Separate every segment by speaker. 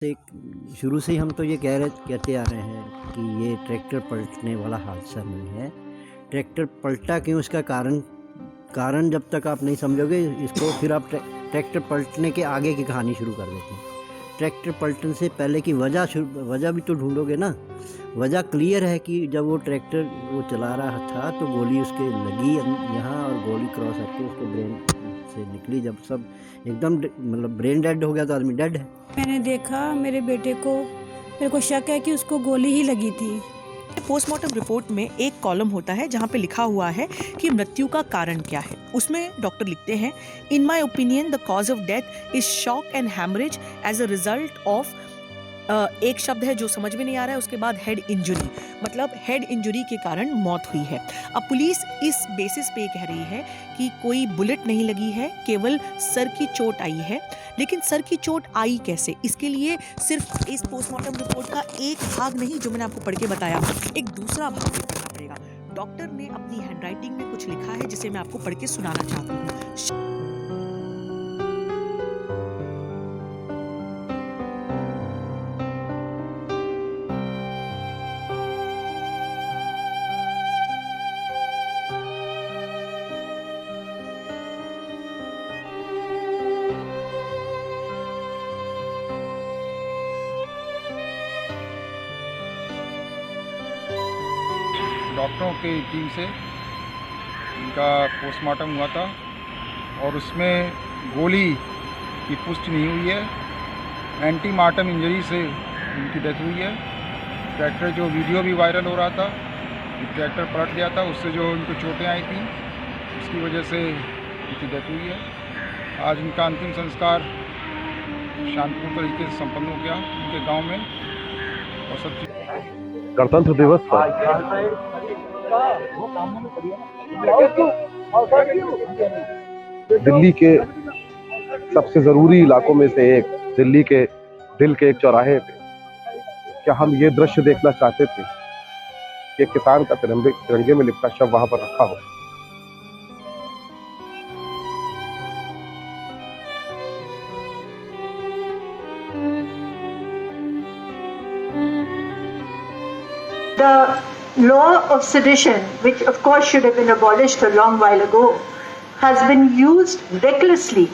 Speaker 1: एक शुरू से ही हम तो ये कहते आ रहे हैं कि ये ट्रैक्टर पलटने वाला हादसा नहीं है। ट्रैक्टर पलटा क्यों, इसका कारण जब तक आप नहीं समझोगे इसको, फिर आप ट्रैक्टर पलटने के आगे की कहानी शुरू कर देते हैं। ट्रैक्टर पलटने से पहले की वजह भी तो ढूंढोगे ना। वजह क्लियर है कि जब वो ट्रैक्टर वो चला रहा था तो गोली उसके लगी यहाँ और गोली क्रॉस करके उसके ब्रेन से निकली। जब सब एकदम मतलब ब्रेन डेड हो गया तो आदमी डेड है।
Speaker 2: मैंने देखा मेरे को शक है कि उसको गोली ही लगी थी।
Speaker 3: पोस्टमार्टम रिपोर्ट में एक कॉलम होता है जहां पे लिखा हुआ है कि मृत्यु का कारण क्या है। उसमें डॉक्टर लिखते हैं, in my opinion the cause of death is shock and haemorrhage as a result of एक शब्द है जो समझ में नहीं आ रहा है, उसके बाद हेड इंजरी, मतलब हेड इंजरी के कारण मौत हुई है। अब पुलिस इस बेसिस पे कह रही है कि कोई बुलेट नहीं लगी है, केवल सर की चोट आई है। लेकिन सर की चोट आई कैसे, इसके लिए सिर्फ इस पोस्टमार्टम रिपोर्ट का एक भाग नहीं जो मैंने आपको पढ़ के बताया, एक दूसरा भाग भी पढ़ना पड़ेगा। डॉक्टर ने अपनी हैंडराइटिंग में कुछ लिखा है जिसे मैं आपको पढ़ के सुनाना चाहती हूँ।
Speaker 4: डॉक्टरों की टीम से इनका पोस्टमार्टम हुआ था और उसमें गोली की पुष्टि नहीं हुई है। एंटी मार्टम इंजरी से इनकी डेथ हुई है। ट्रैक्टर जो वीडियो भी वायरल हो रहा था, ट्रैक्टर पलट गया था, उससे जो इनको चोटें आई थी उसकी वजह से इनकी डेथ हुई है। आज इनका अंतिम संस्कार शांतिपूर्ण तरीके से संपन्न हो गया उनके गांव में। और सब
Speaker 5: गणतंत्र दिवस पर दिल्ली के सबसे जरूरी इलाकों में से एक, दिल्ली के दिल के एक चौराहे पे क्या हम ये दृश्य देखना चाहते थे कि किसान का तिरंगे में लिपटा शव वहां पर रखा हो।
Speaker 6: The law of sedition, which of course should have been abolished a long while ago, has been used recklessly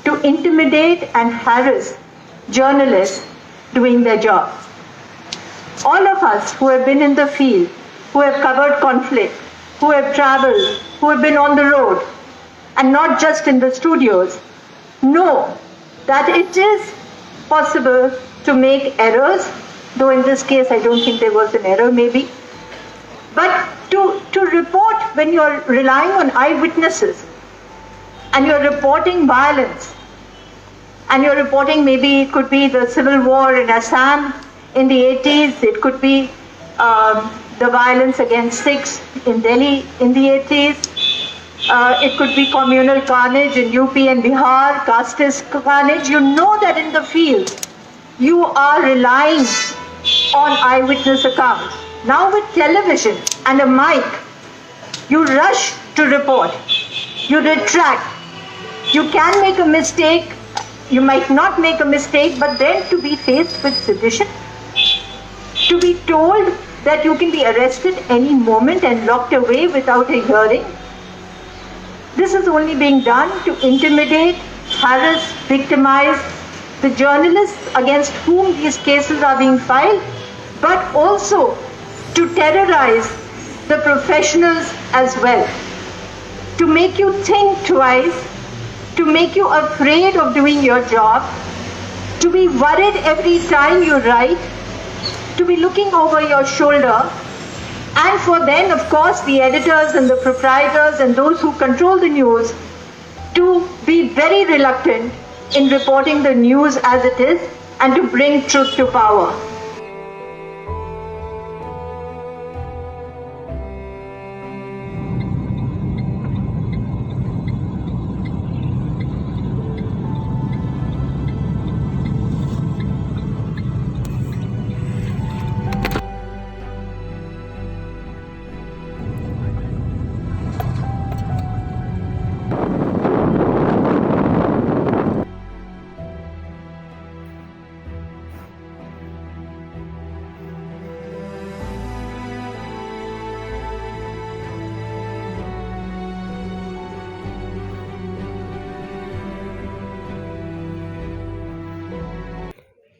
Speaker 6: to intimidate and harass journalists doing their job. All of us who have been in the field, who have covered conflict, who have traveled, who have been on the road, and not just in the studios, know that it is possible to make errors, though in this case I don't think there was an error maybe. But to report when you're relying on eyewitnesses and you're reporting violence, and you're reporting maybe it could be the civil war in Assam in the 80s, it could be the violence against Sikhs in Delhi in the 80s, it could be communal carnage in UP and Bihar, casteist carnage. You know that in the field you are relying on eyewitness accounts. Now with television and a mic, you rush to report, you retract. You can make a mistake, you might not make a mistake, but then to be faced with sedition, to be told that you can be arrested any moment and locked away without a hearing. This is only being done to intimidate, harass, victimize the journalists against whom these cases are being filed, but also to terrorize the professionals as well, to make you think twice, to make you afraid of doing your job, to be worried every time you write, to be looking over your shoulder, and for then, of course, the editors and the proprietors and those who control the news to be very reluctant in reporting the news as it is and to bring truth to power.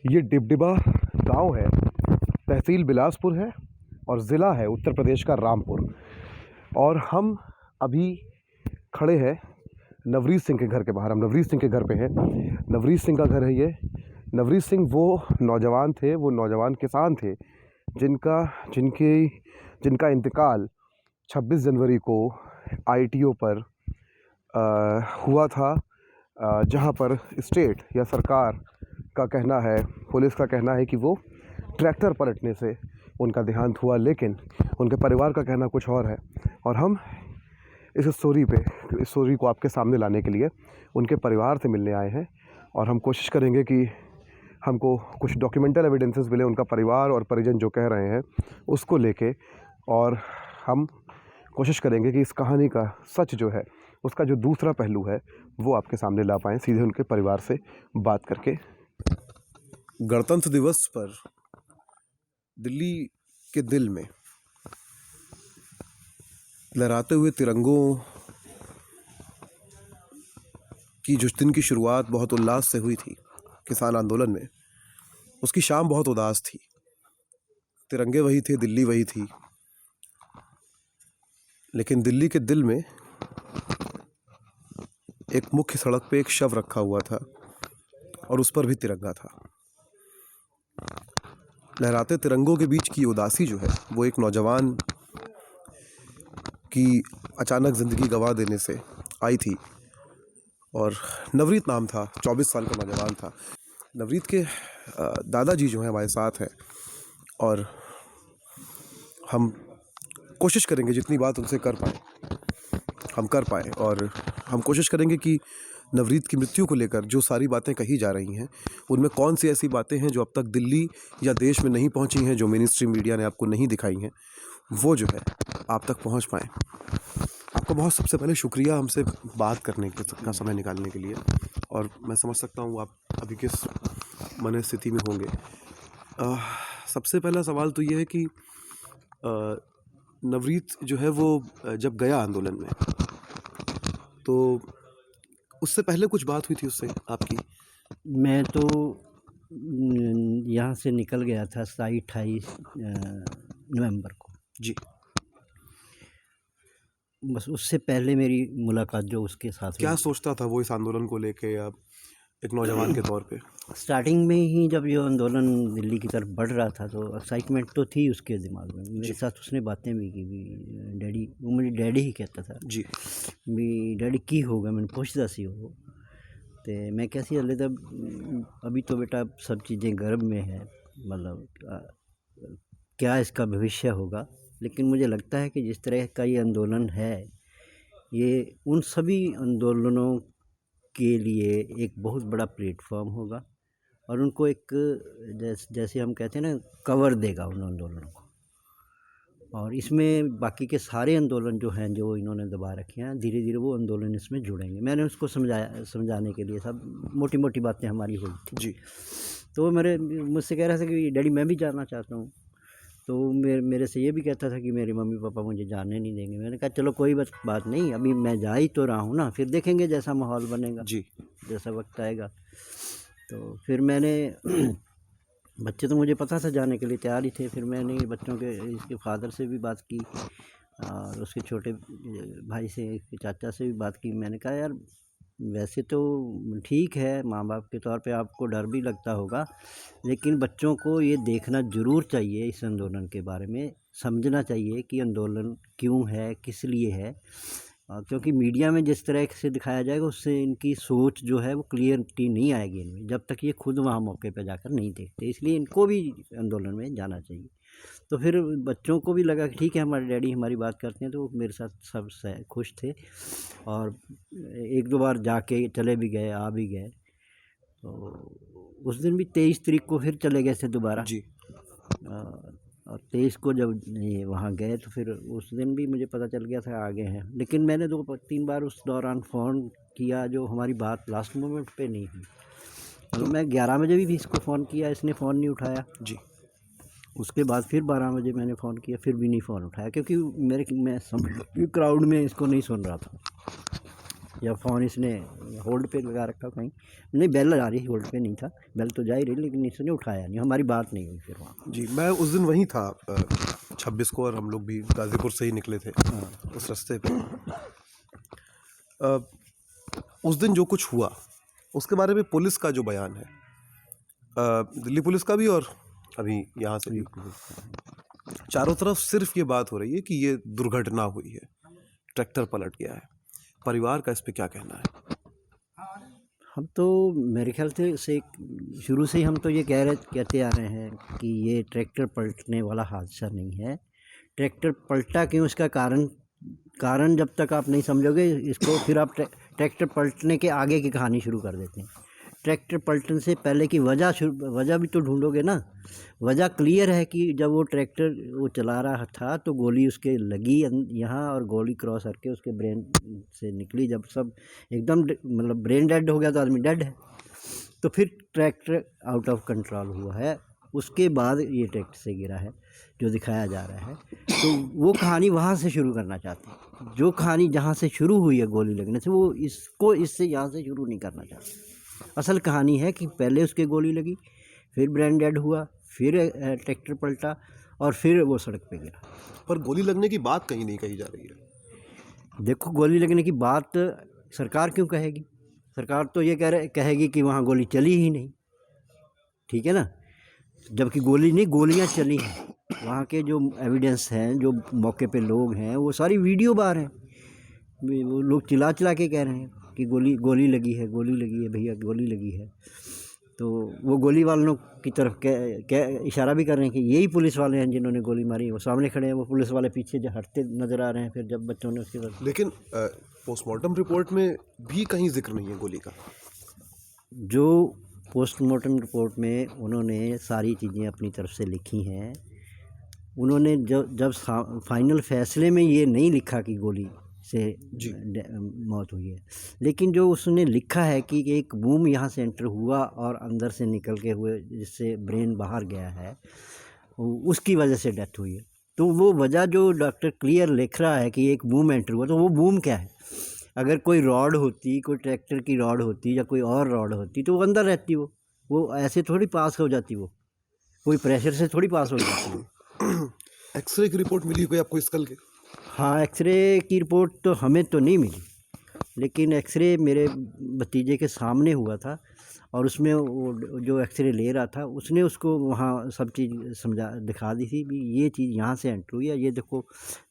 Speaker 5: ये डिबडिबा गांव है, तहसील बिलासपुर है और ज़िला है उत्तर प्रदेश का रामपुर। और हम अभी खड़े हैं नवरीत सिंह के घर के बाहर। हम नवरीत सिंह के घर पे हैं। नवरीत सिंह का घर है ये। नवरीत सिंह वो नौजवान थे, वो नौजवान किसान थे जिनका इंतकाल 26 जनवरी को ITO पर हुआ था, जहाँ पर स्टेट या सरकार का कहना है, पुलिस का कहना है कि वो ट्रैक्टर पलटने से उनका देहांत हुआ, लेकिन उनके परिवार का कहना कुछ और है। और हम इस स्टोरी को आपके सामने लाने के लिए उनके परिवार से मिलने आए हैं और हम कोशिश करेंगे कि हमको कुछ डॉक्यूमेंटल एविडेंसेस मिले उनका परिवार और परिजन जो कह रहे हैं उसको लेके, और हम कोशिश करेंगे कि इस कहानी का सच जो है, उसका जो दूसरा पहलू है, वो आपके सामने ला पाएँ सीधे उनके परिवार से बात करके। गणतंत्र दिवस पर दिल्ली के दिल में लहराते हुए तिरंगों की जो दिन की शुरुआत बहुत उल्लास से हुई थी किसान आंदोलन में, उसकी शाम बहुत उदास थी। तिरंगे वही थे, दिल्ली वही थी, लेकिन दिल्ली के दिल में एक मुख्य सड़क पे एक शव रखा हुआ था और उस पर भी तिरंगा था। लहराते तिरंगों के बीच की उदासी जो है, वो एक नौजवान की अचानक ज़िंदगी गंवा देने से आई थी। और नवरीत नाम था, 24 साल का नौजवान था। नवरीत के दादाजी जो हैं हमारे साथ हैं और हम कोशिश करेंगे जितनी बात उनसे कर पाएँ हम कर पाएँ, और हम कोशिश करेंगे कि नवरीत की मृत्यु को लेकर जो सारी बातें कही जा रही हैं, उनमें कौन सी ऐसी बातें हैं जो अब तक दिल्ली या देश में नहीं पहुंची हैं, जो मेन स्ट्रीम मीडिया ने आपको नहीं दिखाई हैं, वो जो है आप तक पहुंच पाएँ। आपका बहुत सबसे पहले शुक्रिया हमसे बात करने का समय निकालने के लिए, और मैं समझ सकता हूँ आप अभी किस मनस्थिति में होंगे। सबसे पहला सवाल तो ये है कि नवरीत जो है वो जब गया आंदोलन में, तो उससे पहले कुछ बात हुई थी उससे आपकी?
Speaker 1: मैं तो यहाँ से निकल गया था 27-28 नवंबर को
Speaker 5: जी।
Speaker 1: बस उससे पहले मेरी मुलाकात जो उसके साथ
Speaker 5: क्या
Speaker 1: हुई।
Speaker 5: सोचता था वो इस आंदोलन को लेके, या एक नौजवान के तौर पे?
Speaker 1: स्टार्टिंग में ही जब ये आंदोलन दिल्ली की तरफ बढ़ रहा था तो एक्साइटमेंट तो थी उसके दिमाग में। मेरे साथ उसने बातें भी की भी डैडी, वो मुझे डैडी ही कहता था
Speaker 5: जी।
Speaker 1: भी डैडी की होगा, मैंने पूछता सी हो तो मैं कैसी हले तब अभी तो बेटा सब चीज़ें गर्भ में है, मतलब क्या इसका भविष्य होगा। लेकिन मुझे लगता है कि जिस तरह का ये आंदोलन है, ये उन सभी आंदोलनों के लिए एक बहुत बड़ा प्लेटफॉर्म होगा और उनको एक जैसे हम कहते हैं ना, कवर देगा उन आंदोलनों को। और इसमें बाकी के सारे आंदोलन जो हैं, जो इन्होंने दबा रखे हैं, धीरे धीरे वो आंदोलन इसमें जुड़ेंगे। मैंने उसको समझाने के लिए सब मोटी मोटी बातें हमारी हुई थी
Speaker 5: जी।
Speaker 1: तो वो मुझसे कह रहा था कि डैडी मैं भी जाना चाहता हूँ। तो मेरे से ये भी कहता था कि मेरे मम्मी पापा मुझे जाने नहीं देंगे। मैंने कहा चलो कोई बात नहीं, अभी मैं जा ही तो रहा हूँ ना, फिर देखेंगे जैसा माहौल बनेगा
Speaker 5: जी।
Speaker 1: जैसा वक्त आएगा। तो फिर मैंने बच्चे तो मुझे पता था जाने के लिए तैयार ही थे। फिर मैंने बच्चों के इसके फादर से भी बात की और उसके छोटे भाई से, इसके चाचा से भी बात की। मैंने कहा यार वैसे तो ठीक है, माँ बाप के तौर पे आपको डर भी लगता होगा, लेकिन बच्चों को ये देखना ज़रूर चाहिए, इस आंदोलन के बारे में समझना चाहिए कि आंदोलन क्यों है, किस लिए है। क्योंकि मीडिया में जिस तरह से दिखाया जाएगा उससे इनकी सोच जो है वो क्लियरिटी नहीं आएगी इनमें, जब तक ये खुद वहाँ मौके पे जाकर नहीं देखते। इसलिए इनको भी आंदोलन में जाना चाहिए। तो फिर बच्चों को भी लगा कि ठीक है हमारे डैडी हमारी बात करते हैं, तो वो मेरे साथ सब खुश थे और 1-2 बार जाके चले भी गए, आ भी गए। तो उस दिन भी 23 तारीख को फिर चले गए थे दोबारा
Speaker 5: जी।
Speaker 1: और 23 को जब ये वहाँ गए तो फिर उस दिन भी मुझे पता चल गया था आ गए हैं। लेकिन मैंने 2-3 बार उस दौरान फ़ोन किया, जो हमारी बात लास्ट मोमेंट पे नहीं हुई। तो मैं 11 बजे भी इसको फ़ोन किया, इसने फ़ोन नहीं उठाया
Speaker 5: जी।
Speaker 1: उसके बाद फिर 12 बजे मैंने फ़ोन किया, फिर भी नहीं फ़ोन उठाया, क्योंकि मैं क्राउड में इसको नहीं सुन रहा था। या फ़ोन इसने होल्ड पे लगा रखा कहीं, नहीं बेल आ रही, होल्ड पे नहीं था, बेल तो जा ही रही, लेकिन इसने उठाया नहीं, हमारी बात नहीं हुई फिर वहाँ।
Speaker 5: जी, मैं उस दिन वहीं था 26 को, और हम लोग भी गाज़ीपुर से ही निकले थे उस रास्ते पे। उस दिन जो कुछ हुआ उसके बारे में पुलिस का जो बयान है, दिल्ली पुलिस का भी और अभी यहाँ से भी, चारों तरफ सिर्फ ये बात हो रही है कि ये दुर्घटना हुई है, ट्रैक्टर पलट गया है। परिवार का इस पे क्या कहना है?
Speaker 1: हम तो मेरे ख्याल से शुरू से ही हम तो ये कहते आ रहे हैं कि ये ट्रैक्टर पलटने वाला हादसा नहीं है। ट्रैक्टर पलटा क्यों, इसका कारण जब तक आप नहीं समझोगे इसको, फिर आप ट्रैक्टर पलटने के आगे की कहानी शुरू कर देते हैं। ट्रैक्टर पलटने से पहले की वजह भी तो ढूंढोगे ना। वजह क्लियर है कि जब वो ट्रैक्टर वो चला रहा था तो गोली उसके लगी यहाँ, और गोली क्रॉस करके उसके ब्रेन से निकली। जब सब एकदम मतलब ब्रेन डेड हो गया तो आदमी डेड है, तो फिर ट्रैक्टर आउट ऑफ कंट्रोल हुआ है, उसके बाद ये ट्रैक्टर से गिरा है जो दिखाया जा रहा है। तो वो कहानी वहाँ से शुरू करना चाहते हैं, जो कहानी जहाँ से शुरू हुई है गोली लगने से, वो इसको इससे यहाँ से शुरू नहीं करना चाहते। असल कहानी है कि पहले उसके गोली लगी, फिर ब्रेन डेड हुआ, फिर ट्रैक्टर पलटा, और फिर वो सड़क पे गिरा।
Speaker 5: पर गोली लगने की बात कहीं नहीं कही जा रही है।
Speaker 1: देखो, गोली लगने की बात सरकार क्यों कहेगी? सरकार तो ये कहेगी कि वहाँ गोली चली ही नहीं, ठीक है ना, जबकि गोलियाँ चली हैं। वहाँ के जो एविडेंस हैं, जो मौके पे लोग हैं, वो सारी वीडियो बाहर हैं। वो लोग चिल्ला के कह रहे हैं कि गोली लगी है भैया, गोली लगी है। तो वो गोली वालों की तरफ इशारा भी कर रहे हैं कि यही पुलिस वाले हैं जिन्होंने गोली मारी। वो सामने खड़े हैं, वो पुलिस वाले पीछे जो हटते नज़र आ रहे हैं फिर जब बच्चों ने उसके बाद।
Speaker 5: लेकिन पोस्टमार्टम रिपोर्ट में भी कहीं जिक्र नहीं है गोली का।
Speaker 1: जो पोस्टमार्टम रिपोर्ट में उन्होंने सारी चीज़ें अपनी तरफ से लिखी हैं, उन्होंने जब फाइनल फैसले में ये नहीं लिखा कि गोली से मौत हुई है, लेकिन जो उसने लिखा है कि एक बूम यहाँ से एंटर हुआ और अंदर से निकल के हुए, जिससे ब्रेन बाहर गया है, उसकी वजह से डेथ हुई है। तो वो वजह जो डॉक्टर क्लियर लिख रहा है कि एक बूम एंटर हुआ, तो वो बूम क्या है? अगर कोई रॉड होती, कोई ट्रैक्टर की रॉड होती या कोई और रॉड होती, तो वो अंदर रहती, वो ऐसे थोड़ी पास हो जाती, वो कोई प्रेशर से थोड़ी पास हो जाती है।
Speaker 5: एक्सरे की रिपोर्ट मिली कोई आपको स्कल के?
Speaker 1: हाँ, एक्सरे की रिपोर्ट तो हमें तो नहीं मिली, लेकिन एक्सरे मेरे भतीजे के सामने हुआ था, और उसमें वो जो एक्सरे ले रहा था उसने उसको वहाँ सब चीज़ दिखा दी थी भी ये चीज़ यहाँ से एंटर हुई है। ये देखो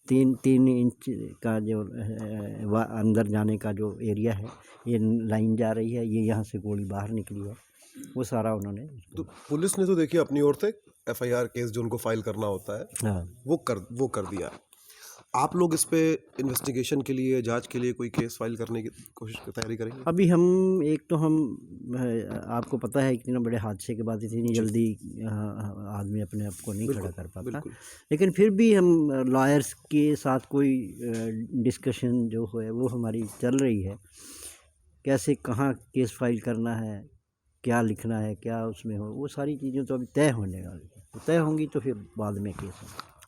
Speaker 1: 3 इंच का जो अंदर जाने का जो एरिया है, ये लाइन जा रही है, ये यहाँ से गोली बाहर निकली है, वो सारा उन्होंने।
Speaker 5: तो पुलिस ने तो देखिए अपनी ओर से FIR केस जो उनको फाइल करना होता है,
Speaker 1: हाँ,
Speaker 5: वो कर दिया। आप लोग इस पे इन्वेस्टिगेशन के लिए, जांच के लिए कोई केस फाइल करने की तैयारी करेंगे?
Speaker 1: अभी हम आपको पता है इतने बड़े हादसे के बाद इतनी जल्दी आदमी अपने आप को नहीं खड़ा कर पाता, लेकिन फिर भी हम लॉयर्स के साथ कोई डिस्कशन जो है वो हमारी चल रही है, कैसे कहाँ केस फाइल करना है, क्या लिखना है, क्या उसमें हो, वो सारी चीज़ें तो अभी तय होने वाली है। तय होंगी तो फिर बाद में केस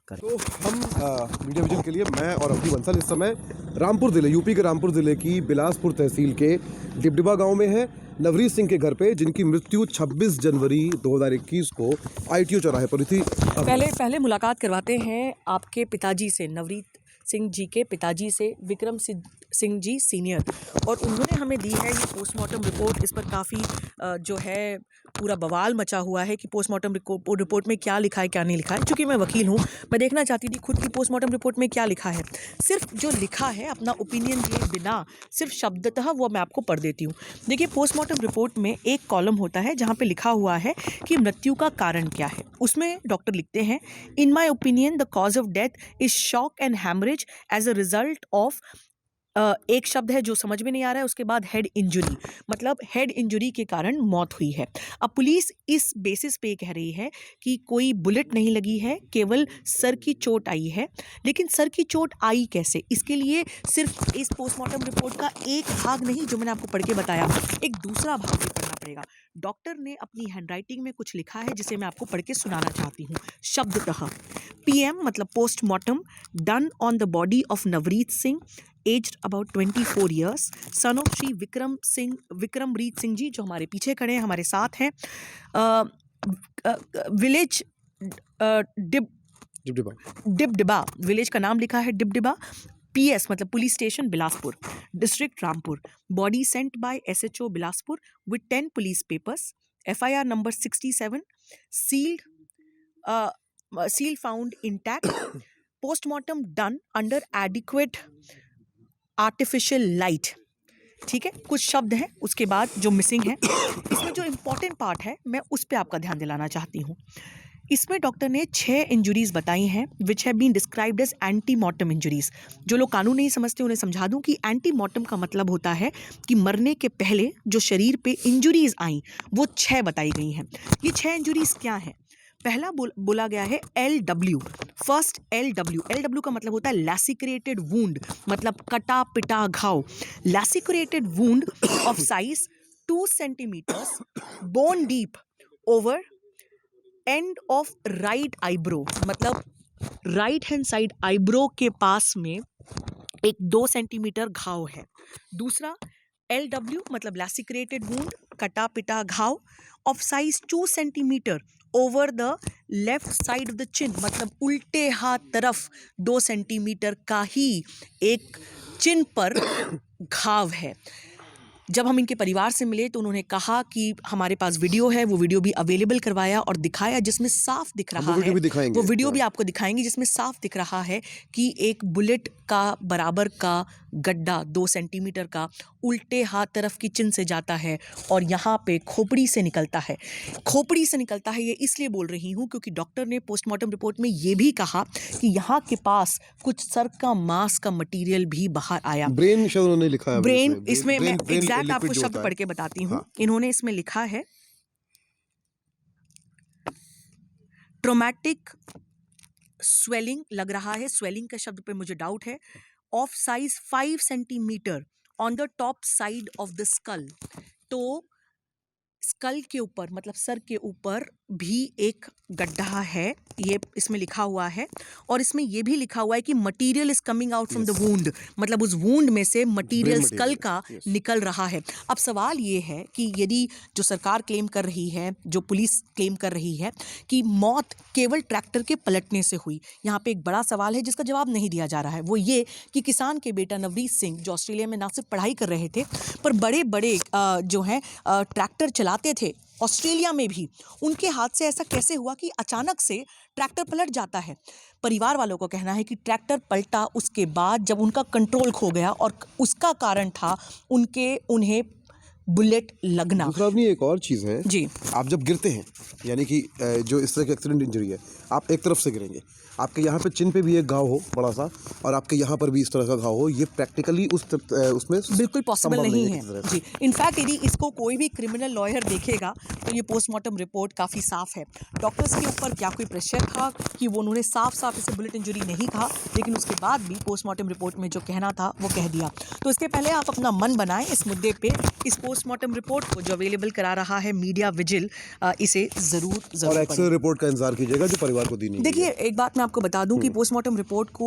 Speaker 1: करें।
Speaker 5: तो हम मीडिया विजन के लिए मैं और अवधि बंसल इस समय रामपुर ज़िले, यूपी के रामपुर ज़िले की बिलासपुर तहसील के डिबडिबा गांव में है, नवरीत सिंह के घर पे, जिनकी मृत्यु 26 जनवरी 2021 को ITO चौराहे पर हुई थी।
Speaker 3: पहले मुलाकात करवाते हैं आपके पिताजी से, नवरीत सिंह जी के पिताजी से, विक्रम सिंह जी सीनियर, और उन्होंने हमें दी है ये पोस्टमार्टम रिपोर्ट। इस पर काफ़ी जो है पूरा बवाल मचा हुआ है कि पोस्टमार्टम रिपोर्ट में क्या लिखा है, क्या नहीं लिखा है। चूँकि मैं वकील हूँ, मैं देखना चाहती थी खुद की पोस्टमार्टम रिपोर्ट में क्या लिखा है। सिर्फ जो लिखा है, अपना ओपिनियन दिए बिना, सिर्फ शब्दतः वो मैं आपको पढ़ देती हूँ। देखिए, पोस्टमार्टम रिपोर्ट में एक कॉलम होता है जहाँ पे लिखा हुआ है कि मृत्यु का कारण क्या है। उसमें डॉक्टर लिखते हैं, in my opinion the cause of death is shock and haemorrhage as a result of, एक शब्द है जो समझ में नहीं आ रहा है, उसके बाद हेड इंजरी, मतलब हेड इंजरी के कारण मौत हुई है। अब पुलिस इस बेसिस पे कह रही है कि कोई बुलेट नहीं लगी है, केवल सर की चोट आई है। लेकिन सर की चोट आई कैसे, इसके लिए सिर्फ इस पोस्टमार्टम रिपोर्ट का एक भाग नहीं जो मैंने आपको पढ़ के बताया, एक दूसरा भाग भी पढ़ना पड़ेगा। डॉक्टर ने अपनी हैंडराइटिंग में कुछ लिखा है जिसे मैं आपको पढ़ के सुनाना चाहती हूँ शब्दतः। PM मतलब postmortem done on the body of Navreet Singh aged about 24 years, son of Shri Vikramreet Singh ji, जो हमारे पीछे खड़े हैं, हमारे साथ हैं। विलेज डिबडिबा, विलेज का नाम लिखा है डिबडिबा। PS मतलब police station Bilaspur, district Rampur. Body sent by SHO Bilaspur with 10 police papers. FIR number 67, seal found intact. Postmortem done under adequate artificial light. ठीक है, कुछ शब्द हैं उसके बाद जो मिसिंग है। इसमें जो इम्पोर्टेंट पार्ट है मैं उस पर आपका ध्यान दिलाना चाहती हूँ। इसमें डॉक्टर ने 6 इंजुरीज बताई हैं which have been described as ante mortem injuries. जो लोग कानून नहीं समझते उन्हें समझा दूं कि एंटी मॉर्टम का मतलब होता है कि मरने के पहले जो शरीर पे इंजुरीज आई वो 6 बताई गई हैं। ये 6 इंजुरीज क्या हैं? पहला बोला गया है LW। फर्स्ट LW का मतलब होता है लैसिक्रेटेड वुंड, मतलब कटा पिटा घाव। Lacerated wound of size 2 centimetres, bone deep over end of right eyebrow, मतलब राइट हैंड साइड आईब्रो के पास में एक 2 सेंटीमीटर घाव है। दूसरा LW मतलब लैसिक्रेटेड वुंड, कटा पिटा घाव of size 2 centimetre over the left side of the chin, मतलब उल्टे हाथ तरफ 2 सेंटीमीटर का ही एक चिन पर घाव है। जब हम इनके परिवार से मिले तो उन्होंने कहा कि हमारे पास वीडियो है, वो वीडियो भी अवेलेबल करवाया और दिखाया जिसमें साफ दिख रहा है, वो वीडियो भी आपको दिखाएंगे जिसमें साफ दिख रहा है कि एक बुलेट का बराबर का गड्ढा 2 सेंटीमीटर का उल्टे हाथ तरफ की चिन से जाता है और यहाँ पे खोपड़ी से निकलता है। खोपड़ी से निकलता है ये इसलिए बोल रही हूँ क्योंकि डॉक्टर ने पोस्टमार्टम रिपोर्ट में ये भी कहा कि यहाँ के पास कुछ सर का मांस का मटेरियल भी बाहर आया।
Speaker 7: ब्रेन शब्द उन्होंने लिखा है।
Speaker 3: ब्रेन, इसमें मैं एग्जैक्ट आपको शब्द पढ़ के बताती हूँ। इन्होंने इसमें लिखा है ट्रोमैटिक स्वेलिंग, लग रहा है स्वेलिंग का शब्द पे मुझे डाउट है, of size 5 centimetre on the top side of the skull. तो स्कल के ऊपर मतलब सर के ऊपर भी एक गड्ढा है, ये इसमें लिखा हुआ है। और इसमें ये भी लिखा हुआ है कि material is coming out from the wound, मतलब उस वुंड में से मटेरियल स्कल का निकल रहा है। अब सवाल ये है कि यदि जो सरकार क्लेम कर रही है, जो पुलिस क्लेम कर रही है कि मौत केवल ट्रैक्टर के पलटने से हुई, यहाँ पे एक बड़ा सवाल है जिसका जवाब नहीं दिया जा रहा है। वो ये कि किसान के बेटा नवरीत सिंह जो ऑस्ट्रेलिया में ना सिर्फ पढ़ाई कर रहे थे पर बड़े बड़े जो हैं ट्रैक्टर चलाते थे ऑस्ट्रेलिया में भी, उनके हाथ से ऐसा कैसे हुआ कि अचानक से ट्रैक्टर पलट जाता है। परिवार वालों को कहना है कि ट्रैक्टर पलटा उसके बाद जब उनका कंट्रोल खो गया और उसका कारण था उन्हें बुलेट लगना।
Speaker 7: दूसरा अपनी एक और चीज़ है
Speaker 3: जी,
Speaker 7: आप जब गिरते हैं यानी कि जो इस तरह की एक्सीडेंट इंजरी है, आप एक तरफ से गिरेंगे, आपके यहाँ पे चिन पे भी एक घाव हो बड़ा सा और आपके यहाँ पर भी इस तरह का घाव हो, ये प्रैक्टिकली उसमें
Speaker 3: बिल्कुल पॉसिबल नहीं है जी। इनफैक्ट यदि इसको कोई भी क्रिमिनल लॉयर देखेगा तो ये पोस्टमार्टम रिपोर्ट काफ़ी साफ है। डॉक्टर्स के ऊपर क्या कोई प्रेशर था कि वो उन्होंने साफ साफ इसे बुलेट इंजरी नहीं कहा, लेकिन उसके बाद भी पोस्टमार्टम रिपोर्ट में जो कहना था वो कह दिया। तो इसके पहले आप अपना मन बनाएं इस मुद्दे पे, इस पोस्टमार्टम रिपोर्ट को जो अवेलेबल करा रहा है मीडिया विजिल, इसे ज़रूर
Speaker 7: और एक्सरे रिपोर्ट का इंतजार कीजिएगा जो परिवार को दी नहीं।
Speaker 3: देखिए एक बात मैं आपको बता दूं कि पोस्टमार्टम रिपोर्ट को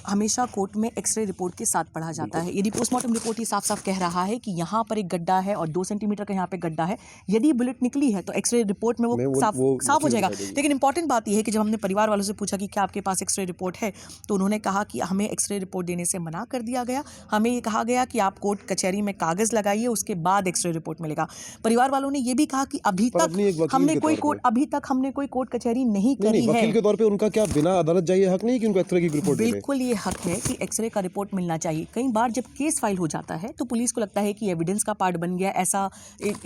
Speaker 3: हमेशा कोर्ट में एक्सरे रिपोर्ट के साथ पढ़ा जाता है। यदि पोस्टमार्टम रिपोर्ट ही साफ साफ कह रहा है कि यहाँ पर एक गड्ढा है और 2 सेंटीमीटर का यहाँ पे गड्ढा है, यदि बुलेट निकली है तो एक्सरे रिपोर्ट में वो साफ हो जाएगा। लेकिन इंपॉर्टेंट बात यह है कि जब हमने परिवार वालों से पूछा कि क्या आपके पास एक्सरे रिपोर्ट है, तो उन्होंने कहा कि हमें एक्सरे रिपोर्ट देने से मना कर दिया गया। हमें ये कहा गया कि आप कोर्ट कचहरी में कागज़ लगाइए, उसके बाद एक्सरे रिपोर्ट मिलेगा। परिवार वालों ने ये भी कहा कि अभी तक हमने कोई कोर्ट कचहरी नहीं करी है।
Speaker 7: वकील के तौर पे उनका क्या बिना अदालत जाइए हक नहीं कि उनको एक्सरे की रिपोर्ट मिले?
Speaker 3: बिल्कुल ये हक है कि एक्सरे का रिपोर्ट मिलना चाहिए। कई बार जब केस फाइल हो जाता है तो पुलिस को लगता है कि एविडेंस का पार्ट बन गया, ऐसा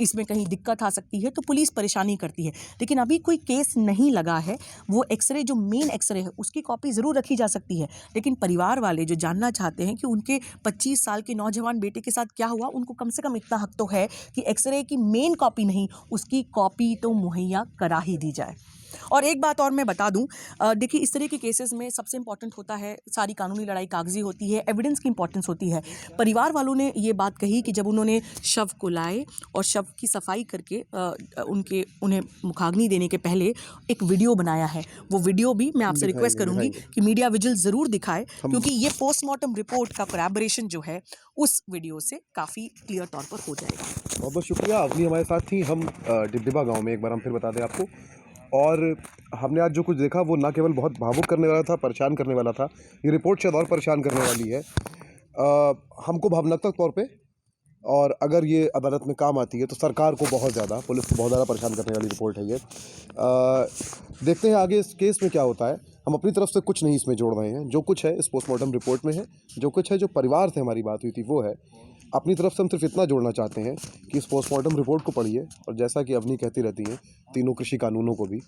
Speaker 3: इसमें कहीं दिक्कत आ सकती है, तो पुलिस परेशानी करती है। लेकिन अभी कोई केस नहीं लगा है, वो एक्सरे जो मेन एक्सरे है उसकी कॉपी ज़रूर रखी जा सकती है। लेकिन परिवार वाले जो जानना चाहते हैं कि उनके 25 साल के नौजवान बेटे के साथ क्या हुआ, उनको कम से कम इतना हक तो है कि एक्सरे की मेन कॉपी नहीं, उसकी कॉपी तो मुहैया करा ही दी जाए। और एक बात और मैं बता दूं, देखिए इस तरह के केसेस में सबसे इंपॉर्टेंट होता है, सारी कानूनी लड़ाई कागजी होती है, एविडेंस की इंपॉर्टेंस होती है। परिवार वालों ने ये बात कही कि जब उन्होंने शव को लाए और शव की सफाई करके उन्हें मुखाग्नि देने के पहले एक वीडियो बनाया है, वो वीडियो भी मैं आपसे रिक्वेस्ट करूंगी कि मीडिया विजिल ज़रूर दिखाए, क्योंकि ये पोस्टमार्टम रिपोर्ट का कोलैबोरेशन जो है उस वीडियो से काफ़ी क्लियर तौर पर हो जाएगा।
Speaker 7: बहुत बहुत शुक्रिया। अवनी हमारे साथ थी। हम डिबडिबा गांव में, एक बार हम फिर बता दें आपको, और हमने आज जो कुछ देखा वो ना केवल बहुत भावुक करने वाला था, परेशान करने वाला था, ये रिपोर्ट शायद और परेशान करने वाली है हमको भावनात्मक तौर पे। और अगर ये अदालत में काम आती है तो सरकार को बहुत ज़्यादा, पुलिस को बहुत ज़्यादा परेशान करने वाली रिपोर्ट है ये। देखते हैं आगे इस केस में क्या होता है। हम अपनी तरफ से कुछ नहीं इसमें जोड़ रहे हैं, जो कुछ है इस पोस्टमार्टम रिपोर्ट में है, जो कुछ है जो परिवार से हमारी बात हुई थी वो है। अपनी तरफ से हम सिर्फ इतना जोड़ना चाहते हैं कि इस पोस्टमार्टम रिपोर्ट को पढ़िए, और जैसा कि अवनी कहती रहती हैं, तीनों कृषि कानूनों को भी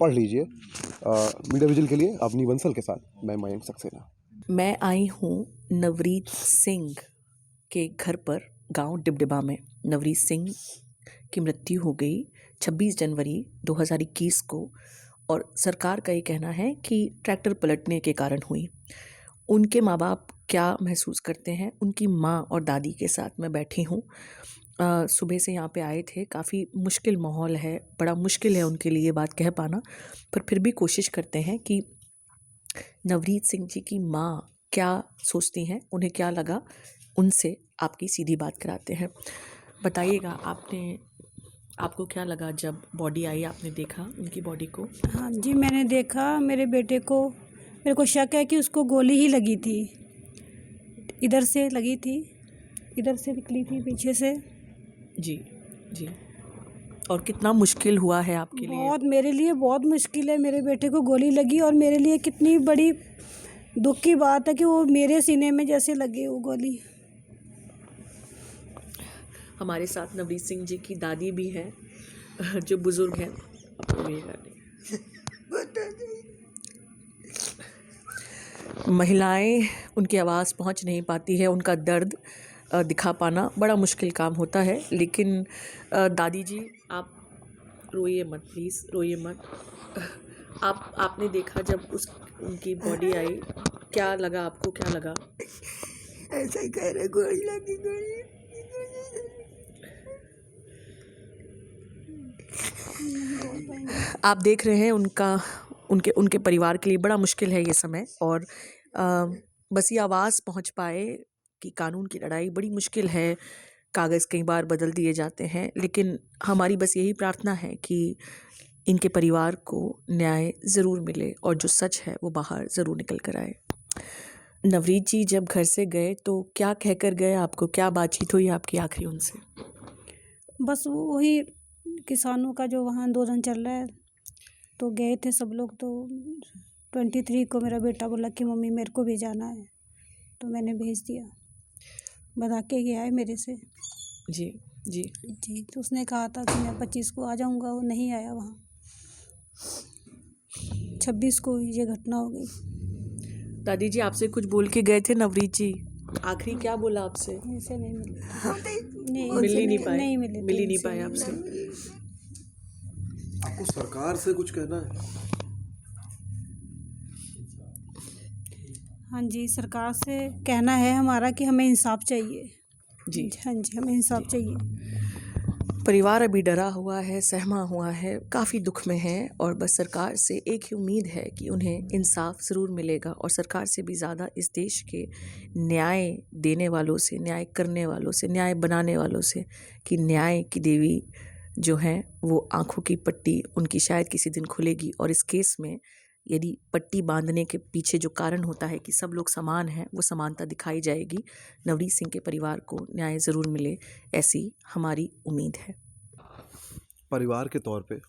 Speaker 7: पढ़ लीजिए। मीडिया विजिल के लिए अवनी बंसल के साथ मैं मयंक सक्सेना।
Speaker 3: मैं आई हूँ नवरीत सिंह के घर पर, गांव डिबडिबा में। नवरीत सिंह की मृत्यु हो गई 26 जनवरी 2021 को, और सरकार का ये कहना है कि ट्रैक्टर पलटने के कारण हुई। उनके माँ बाप क्या महसूस करते हैं, उनकी माँ और दादी के साथ मैं बैठी हूँ। सुबह से यहाँ पे आए थे, काफ़ी मुश्किल माहौल है, बड़ा मुश्किल है उनके लिए बात कह पाना, पर फिर भी कोशिश करते हैं कि नवरीत सिंह जी की माँ क्या सोचती हैं, उन्हें क्या लगा, उनसे आपकी सीधी बात कराते हैं। बताइएगा, आपको क्या लगा जब बॉडी आई, आपने देखा उनकी बॉडी को?
Speaker 2: हाँ जी, मैंने देखा मेरे बेटे को, मेरे को शक है कि उसको गोली ही लगी थी, इधर से लगी थी, इधर से निकली थी पीछे से।
Speaker 3: जी जी। और कितना मुश्किल हुआ है आपके लिए?
Speaker 2: बहुत, मेरे लिए बहुत मुश्किल है। मेरे बेटे को गोली लगी और मेरे लिए कितनी बड़ी दुख की बात है कि वो मेरे सीने में जैसे लगी वो गोली।
Speaker 3: हमारे साथ नवरीत सिंह जी की दादी भी हैं, जो बुजुर्ग हैं। महिलाएं, उनकी आवाज़ पहुंच नहीं पाती है, उनका दर्द दिखा पाना बड़ा मुश्किल काम होता है। लेकिन दादी जी, आप रोइए मत, प्लीज़ रोइए मत। आपने देखा जब उनकी बॉडी आई, क्या लगा आपको, क्या लगा?
Speaker 8: ऐसा ही कह रहे, गोली लगी, गोली।
Speaker 3: आप देख रहे हैं उनके परिवार के लिए बड़ा मुश्किल है ये समय, और बस ये आवाज़ पहुंच पाए कि कानून की लड़ाई बड़ी मुश्किल है, कागज़ कई बार बदल दिए जाते हैं, लेकिन हमारी बस यही प्रार्थना है कि इनके परिवार को न्याय ज़रूर मिले और जो सच है वो बाहर ज़रूर निकल कर आए। नवरीत जी जब घर से गए तो क्या कहकर गए आपको, क्या बातचीत हुई आपकी आखिरी उनसे?
Speaker 2: बस वही किसानों का जो वहाँ आंदोलन चल रहा है, तो गए थे सब लोग। तो 23 को मेरा बेटा बोला कि मम्मी मेरे को भी जाना है, तो मैंने भेज दिया, बता के गया है मेरे से।
Speaker 3: जी जी
Speaker 2: जी, तो उसने कहा था कि मैं 25 को आ जाऊँगा, वो नहीं आया वहाँ। 26 को ये घटना हो गई।
Speaker 3: दादी जी आपसे कुछ बोल के गए थे नवरीत जी, आखिरी क्या बोला आपसे?
Speaker 2: ऐसे नहीं मिले,
Speaker 3: मिल ही नहीं पाए,
Speaker 2: नहीं मिले,
Speaker 3: मिल ही नहीं पाए आपसे।
Speaker 7: आपको सरकार से कुछ कहना है?
Speaker 2: हाँ जी, सरकार से कहना है हमारा कि हमें इंसाफ चाहिए।
Speaker 3: जी
Speaker 2: हाँ जी, हमें इंसाफ चाहिए।
Speaker 3: परिवार अभी डरा हुआ है, सहमा हुआ है, काफ़ी दुख में है, और बस सरकार से एक ही उम्मीद है कि उन्हें इंसाफ ज़रूर मिलेगा, और सरकार से भी ज़्यादा इस देश के न्याय देने वालों से, न्याय करने वालों से, न्याय बनाने वालों से, कि न्याय की देवी जो हैं वो आंखों की पट्टी उनकी शायद किसी दिन खुलेगी, और इस केस में यदि पट्टी बांधने के पीछे जो कारण होता है कि सब लोग समान हैं, वो समानता दिखाई जाएगी। नवरीत सिंह के परिवार को न्याय ज़रूर मिले, ऐसी हमारी उम्मीद है।
Speaker 7: परिवार के तौर पे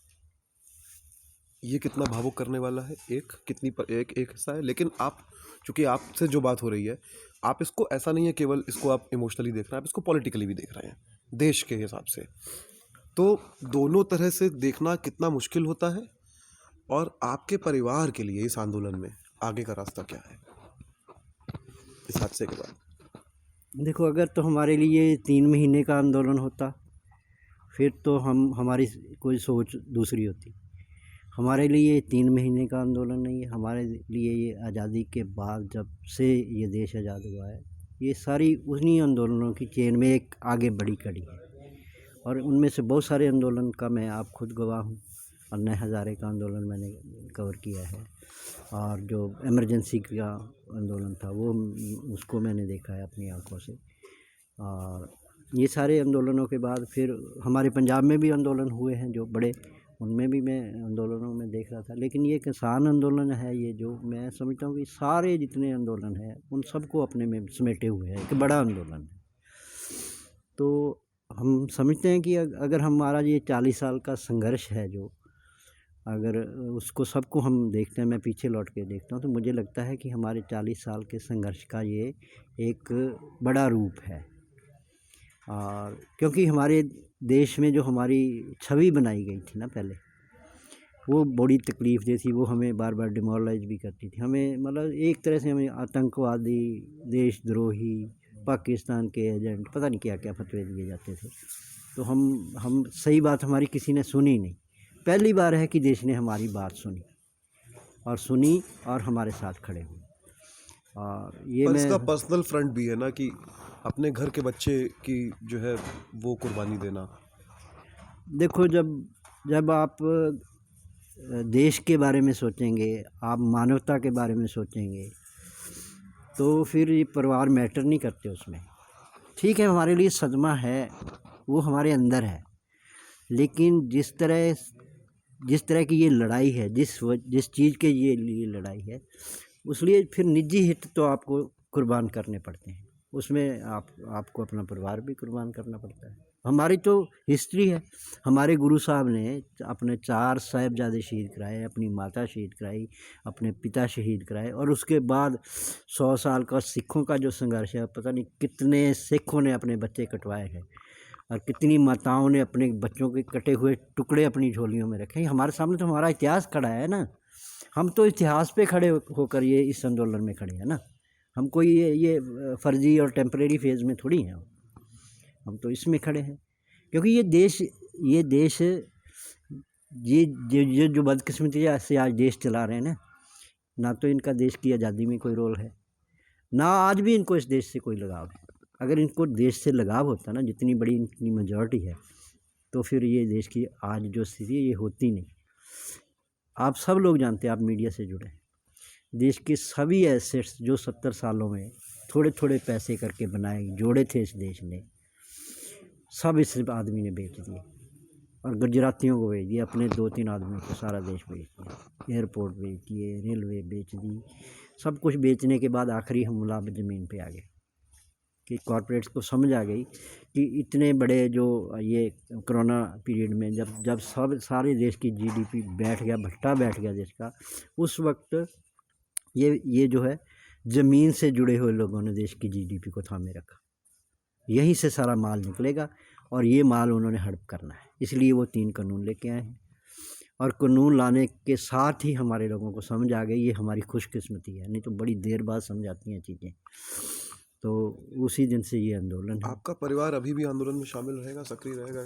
Speaker 7: ये कितना भावुक करने वाला है, एक हिस्सा है, लेकिन आप, चूँकि आपसे जो बात हो रही है, आप इसको ऐसा नहीं है केवल इसको आप इमोशनली देख रहे हैं, आप इसको पॉलिटिकली भी देख रहे हैं देश के हिसाब से। तो दोनों तरह से देखना कितना मुश्किल होता है, और आपके परिवार के लिए इस आंदोलन में आगे का रास्ता क्या है इस हादसे के बाद?
Speaker 1: देखो, अगर तो हमारे लिए 3 महीने का आंदोलन होता, फिर तो हमारी कोई सोच दूसरी होती। हमारे लिए 3 महीने का आंदोलन नहीं है, हमारे लिए ये आज़ादी के बाद जब से ये देश आज़ाद हुआ है, ये सारी उन्हीं आंदोलनों की चेन में एक आगे बड़ी कड़ी है। और उनमें से बहुत सारे आंदोलन का मैं आप खुद गवाह हूँ। अन्ना हज़ारे का आंदोलन मैंने कवर किया है, और जो इमरजेंसी का आंदोलन था वो उसको मैंने देखा है अपनी आंखों से। और ये सारे आंदोलनों के बाद फिर हमारे पंजाब में भी आंदोलन हुए हैं जो बड़े, उनमें भी मैं आंदोलनों में देख रहा था। लेकिन ये किसान आंदोलन है, ये जो मैं समझता हूँ कि सारे जितने आंदोलन हैं उन सबको अपने में समेटे हुए है, एक बड़ा आंदोलन है। तो हम समझते हैं कि अगर हमारा ये 40 साल का संघर्ष है जो, अगर उसको सबको हम देखते हैं, मैं पीछे लौट के देखता हूँ तो मुझे लगता है कि हमारे 40 साल के संघर्ष का ये एक बड़ा रूप है। और क्योंकि हमारे देश में जो हमारी छवि बनाई गई थी ना पहले, वो बड़ी तकलीफ़ दी थी, वो हमें बार बार डिमोरलाइज भी करती थी, हमें मतलब एक तरह से हमें आतंकवादी, देशद्रोही, पाकिस्तान के एजेंट, पता नहीं क्या क्या फतवे दिए जाते थे। तो हम सही बात हमारी किसी ने सुनी नहीं। पहली बार है कि देश ने हमारी बात सुनी और हमारे साथ खड़े हुए। और ये
Speaker 7: पर
Speaker 1: मैं
Speaker 7: इसका पर्सनल फ्रंट भी है ना कि अपने घर के बच्चे की जो है वो कुर्बानी देना।
Speaker 1: देखो, जब आप देश के बारे में सोचेंगे, आप मानवता के बारे में सोचेंगे, तो फिर ये परिवार मैटर नहीं करते उसमें। ठीक है, हमारे लिए सदमा है, वो हमारे अंदर है, लेकिन जिस तरह की ये लड़ाई है, जिस चीज़ के लिए लड़ाई है, उस लिए फिर निजी हित तो आपको कुर्बान करने पड़ते हैं, उसमें आपको अपना परिवार भी कुर्बान करना पड़ता है। हमारी तो हिस्ट्री है, हमारे गुरु साहब ने अपने 4 साहिबजादे शहीद कराए, अपनी माता शहीद कराई, अपने पिता शहीद कराए, और उसके बाद 100 साल का सिखों का जो संघर्ष है, पता नहीं कितने सिखों ने अपने बच्चे कटवाए हैं, और कितनी माताओं ने अपने बच्चों के कटे हुए टुकड़े अपनी झोलियों में रखे। हमारे सामने तो हमारा इतिहास खड़ा है ना, हम तो इतिहास पे खड़े होकर ये इस आंदोलन में खड़े हैं ना। हम कोई ये फर्जी और टेम्परेरी फेज़ में थोड़ी हैं, हम तो इसमें खड़े हैं। क्योंकि ये देश ये जो बदकिस्मती से आज देश चला रहे हैं ना तो इनका देश की आज़ादी में कोई रोल है, ना आज भी इनको इस देश से कोई लगाव है। अगर इनको देश से लगाव होता ना, जितनी बड़ी इनकी मेजॉरिटी है, तो फिर ये देश की आज जो स्थिति है ये होती नहीं। आप सब लोग जानते हैं, आप मीडिया से जुड़े हैं, देश के सभी एसेट्स जो 70 सालों में थोड़े थोड़े पैसे करके बनाए जोड़े थे इस देश ने, सब इस आदमी ने बेच दिए और गुजरातियों को बेच दिया, अपने 2-3 आदमियों को सारा देश बेच दिया, एयरपोर्ट बेच दिए, रेलवे बेच दी, सब कुछ बेचने के बाद आखिरी हमला ज़मीन पे आ गया कि कॉरपोरेट्स को समझ आ गई कि इतने बड़े जो ये कोरोना पीरियड में जब सारे देश की जीडीपी बैठ गया, भट्टा बैठ गया देश का, उस वक्त ये जो है ज़मीन से जुड़े हुए लोगों ने देश की जीडीपी को थामे रखा। यहीं से सारा माल निकलेगा और ये माल उन्होंने हड़प करना है, इसलिए वो 3 कानून लेके आए हैं। और कानून लाने के साथ ही हमारे लोगों को समझ आ गई, ये हमारी खुशकिस्मती है, नहीं तो बड़ी देर बाद समझ आती हैं चीज़ें। तो उसी दिन से ये आंदोलन है।
Speaker 7: आपका परिवार अभी भी आंदोलन में शामिल रहेगा, सक्रिय रहेगा?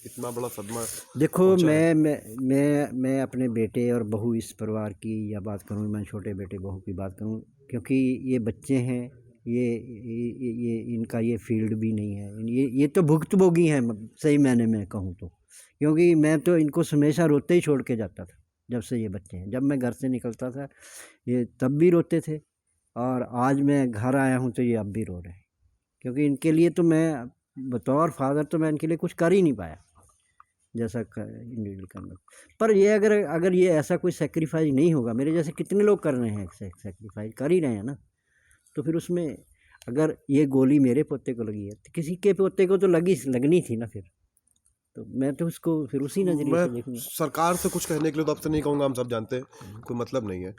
Speaker 7: इतना बड़ा सदमा
Speaker 1: देखो, मैं अपने बेटे और बहू इस परिवार की या बात करूँ, मैं छोटे बेटे बहू की बात करूँ, क्योंकि ये बच्चे हैं, ये इनका ये फील्ड भी नहीं है, ये तो भुक्तभोगी हैं सही मायने में कहूँ तो। क्योंकि मैं तो इनको हमेशा रोते ही छोड़ के जाता था जब से ये बच्चे हैं। जब मैं घर से निकलता था ये तब भी रोते थे, और आज मैं घर आया हूँ तो ये अब भी रो रहे हैं, क्योंकि इनके लिए तो मैं बतौर फादर तो मैं इनके लिए कुछ कर ही नहीं पाया जैसा इंडिविजुअल करना। पर ये अगर ये ऐसा कोई सेक्रीफाइस नहीं होगा, मेरे जैसे कितने लोग कर रहे हैं सेक्रीफाइस, कर ही रहे हैं ना, तो फिर उसमें अगर ये गोली मेरे पोते को लगी है तो किसी के पोते को तो लगनी थी ना, फिर तो मैं तो उसको फिर उसी नज़रिए से देखूंगा।
Speaker 7: सरकार से कुछ कहने के लिए तो आपसे नहीं कहूँगा, हम सब जानते हैं कोई मतलब नहीं है।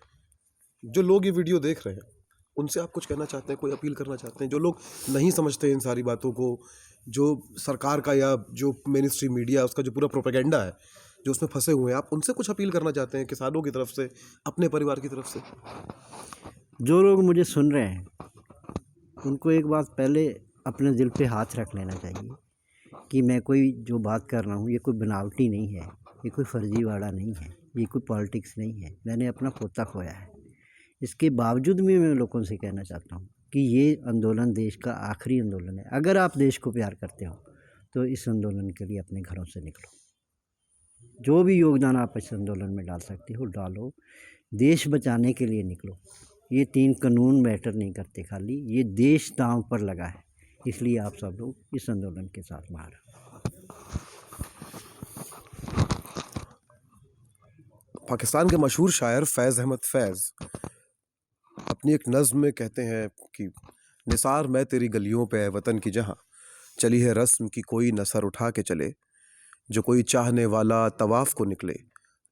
Speaker 7: जो लोग ये वीडियो देख रहे हैं उनसे आप कुछ कहना चाहते हैं, कोई अपील करना चाहते हैं? जो लोग नहीं समझते इन सारी बातों को, जो सरकार का या जो मेन स्ट्रीम मीडिया उसका जो पूरा प्रोपेगेंडा है, जो उसमें फंसे हुए हैं, आप उनसे कुछ अपील करना चाहते हैं किसानों की तरफ से, अपने परिवार की तरफ से?
Speaker 1: जो लोग मुझे सुन रहे हैं उनको एक बात पहले अपने दिल पे हाथ रख लेना चाहिए कि मैं कोई जो बात कर रहा हूँ ये कोई बनावटी नहीं है, ये कोई फर्जीवाड़ा नहीं है। ये कोई पॉलिटिक्स नहीं है। मैंने अपना पोता खोया है, इसके बावजूद भी मैं लोगों से कहना चाहता हूँ कि ये आंदोलन देश का आखिरी आंदोलन है। अगर आप देश को प्यार करते हो तो इस आंदोलन के लिए अपने घरों से निकलो। जो भी योगदान आप इस आंदोलन में डाल सकते हो डालो। देश बचाने के लिए निकलो। ये 3 कानून मैटर नहीं करते, खाली ये देश दांव पर लगा है, इसलिए आप सब लोग इस आंदोलन के साथ बाहर आओ।
Speaker 7: पाकिस्तान के मशहूर शायर फैज़ अहमद फैज़ अपनी एक नज़्म में कहते हैं कि निसार मैं तेरी गलियों पे वतन की जहाँ चली है रस्म की कोई न सर उठा के चले, जो कोई चाहने वाला तवाफ़ को निकले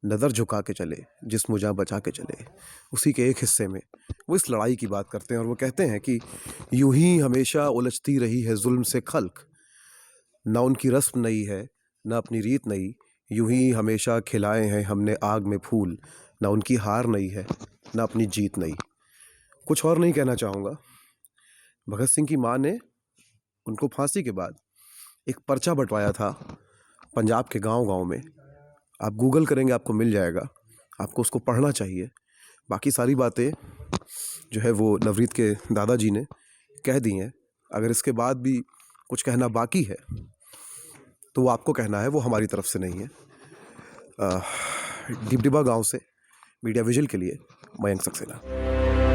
Speaker 7: नज़र झुका के चले, जिस्म जाँ बचा के चले। उसी के एक हिस्से में वो इस लड़ाई की बात करते हैं और वो कहते हैं कि यूं ही हमेशा उलझती रही है जुल्म से खल्क, ना उनकी रस्म नई है ना अपनी रीत नई, यूं ही हमेशा खिलाए हैं हमने आग में फूल, ना उनकी हार नई है ना अपनी जीत नई। कुछ और नहीं कहना चाहूँगा। भगत सिंह की माँ ने उनको फांसी के बाद एक पर्चा बंटवाया था पंजाब के गांव-गांव में। आप गूगल करेंगे आपको मिल जाएगा, आपको उसको पढ़ना चाहिए। बाकी सारी बातें जो है वो नवरीत के दादाजी ने कह दी हैं। अगर इसके बाद भी कुछ कहना बाकी है तो वो आपको कहना है, वो हमारी तरफ से नहीं है। डिबडिबा गांव से मीडिया विजुअल के लिए मयंक सक्सेना।